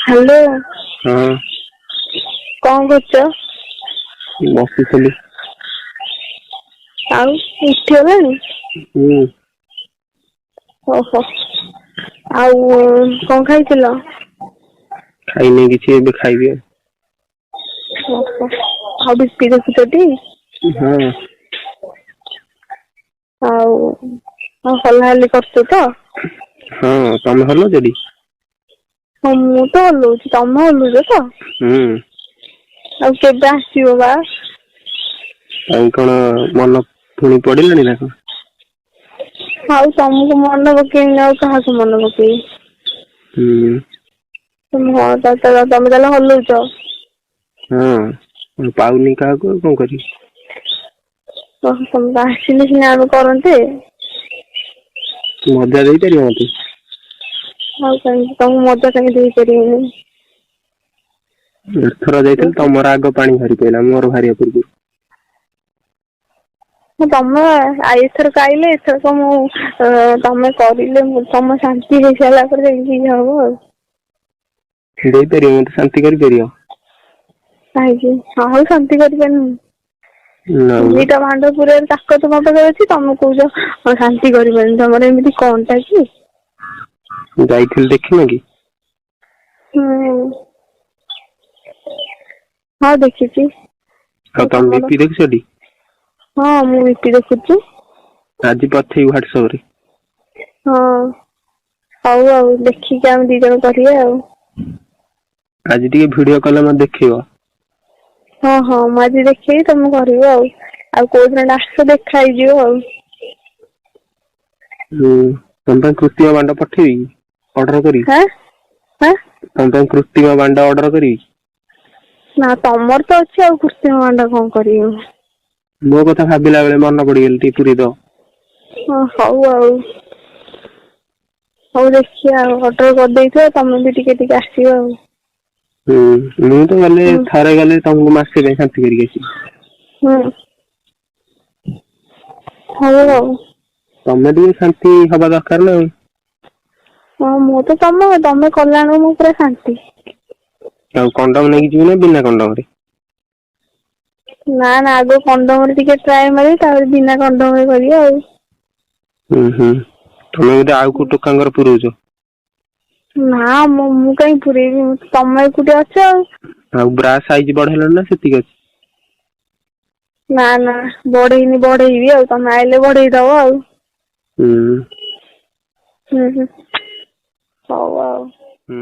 Hello. हाँ कौन कर बसिଥିଲି। ଆଉ ଉଠିଗଲାଣି? ଓହୋ। ଆଉ କଣ ଖାଇଥିଲ? ଖାଇନି କିଛି, ଏବେ ଖାଇବି ଆଉ। ଓହୋ। ଆଉ ବିପି ଦେଖୁଛଟି? ହଁ। ଆଉ ହଲାହଲି କରୁଛୁ ତ? ହଁ ତମେ ହଲଉଛଟି? ହଁ ମୁଁ ତ ହଲଉଛି, ତମେ ହଲଉଛ ତ? ହୁଁ। ଆଉ କେବେ ଆସିବ ବା? ଆଉ କଣ ମନ ପୁଣି ପଡିଲାଣି ନା କଣ? ଆଉ ତମକୁ ମନେ ପକେଇବିନି ଆଉ କାହାକୁ ମନେ ପକେଇବି? ହୁଁ। ହଁ ତମେ ତାହେଲେ ହଲଉଛ? ହଁ ପାଉନି କାହାକୁ, ଆଉ କଣ କରିବି? ଓହୋ, ତମେ ତ ଆସିଲେ ସିନା ଆମେ କରନ୍ତେ। ମଜା ଦେଇପାରିବ ମତେ? ଆଉ କାହିଁକି, ତମକୁ ମଜା କାହିଁକି ଦେଇପାରିବିନି? ଏଥର ଯାଇଥିଲି ତମର ଆଗ ପାଣି ବାହାରି ପଇଲା, ମୋର ବାହାରିବା ପୂର୍ବରୁ। ତମେ ଏଥରକ ଆଇଲେ, ଏଥରକ ମୁଁ ତମେ କରିଲେ ତମ ଶାନ୍ତି ହେଇସାରିଲା ପରେ ଯାଇକି ଇଏ ହବ ଆଉ। ଦେଇପାରିବ, ମତେ ଶାନ୍ତି କରିପାରିବ? କାହିଁକି, ଆଉ ଶାନ୍ତି କରିପାରିବିନି? ନା ଦିଟା ଭାଣ୍ଡ ପୁରେଇବାର ତାକତ ମୋ ପାଖରେ ଅଛି, ତମେ କହୁଛ ଶାନ୍ତି କରିପାରିବିନି, ତମର ଏମିତି କଣଟା କି? ଯାଇଥିଲି ଦେଖିନ କି? ହୁଁ। ହଁ ଦେଖିଛି। ଆଉ ତମେ ତମର ବିପି ଦେଖୁଛଟି? ହଁ ମୁଁ ବିପି ଦେଖୁଛି। ଆଜି ପଠେଇବି ହ୍ୱାଟ୍ସଆପ ରେ। ହଁ ହଉ ଆଉ, ଦେଖିକି ଆମେ ଦି ଜଣ କରିବା ଆଉ। ଆଜି ଟିକେ ଭିଡିଓ କଲ ମତେ ଦେଖେଇବ। ହଁ ହଁ ମୁଁ ଆଜି ଦେଖେଇବି, ତମେ କରିବ ଆଉ କୋଉଦିନ ଆସ ଦେଖା ହେଇଯିବ ଆଉ। ହୁଁ ତମ ପାଇଁ କୃତ୍ରିମ ବାଣ୍ଡ ପଠେଇବି, ଅର୍ଡର କରିବି? ହାଁ ହାଁ ତମ ପାଇଁ କୃତ୍ରିମ ବାଣ୍ଡ ଅର୍ଡର କରିବି? ନା ତମର ତ ଅଛି, ଆଉ କୃତ୍ରିମ ବାଣ୍ଡ କଣ କରିବି ମୁଁ? ମୋ କଥା ଭାବିଲା ବେଳେ ମନେ ପଡିଗଲି, ଟିକେ ପୁରେଇ ଦବ। ହଁ ହଉ ଆଉ। ହଉ ଦେଖିବା ଆଉ, ଅର୍ଡର କରିଦେଇଥିବ, ତମେ ବି ଟିକେ ଟିକେ ଆସିବ ଆଉ। ହୁଁ ମୁଁ ତ ଗଲେ, ହୁଁ ଥରେ ଗଲେ ତମକୁ ମାସେ ପାଇଁ ଶାନ୍ତି କରିକି ଆସିବି। ହୁଁ ହଉ ଆଉ। ତମେ ଟିକେ ଶାନ୍ତି ହବା ଦରକାର ନା ଆଉ। ହଁ ମୁଁ ତ ତମେ କଲାବେଳକୁ ମୁଁ ପୁରା ଶାନ୍ତି। ଆଉ କଣ୍ଡମ ନେଇକି ଯିବି ନା ବିନା କଣ୍ଡମ ରେ? ନା ନା ଆଗ କଣ୍ଡମରେ ଟିକେ ଟ୍ରାଏ ମାରିବି, ତାପରେ ବିନା କଣ୍ଡମରେ କରିବା ଆଉ। ହୁଁ ହୁଁ ତମେ ବୋଧେ ଆଉ କୋଉ ଟୋକାଙ୍କର ପୁରଉଛ? ନା ମୁଁ କାହିଁ ପୁରେଇବି, ତମେ ଏକୁଟିଆ ଅଛ ଆଉ। ଆଉ ବ୍ରା ସାଇଜ ବଢେଇଲଣି ନା ସେତିକି ଅଛି? ନା ନା ବଢେଇନି, ବଢେଇବି ଆଉ, ତମେ ଆଇଲେ ବଢେଇ ଦବ ଆଉ। ହୁଁ। ହୁଁ ହୁଁ ହଉ ଆଉ। ହୁଁ।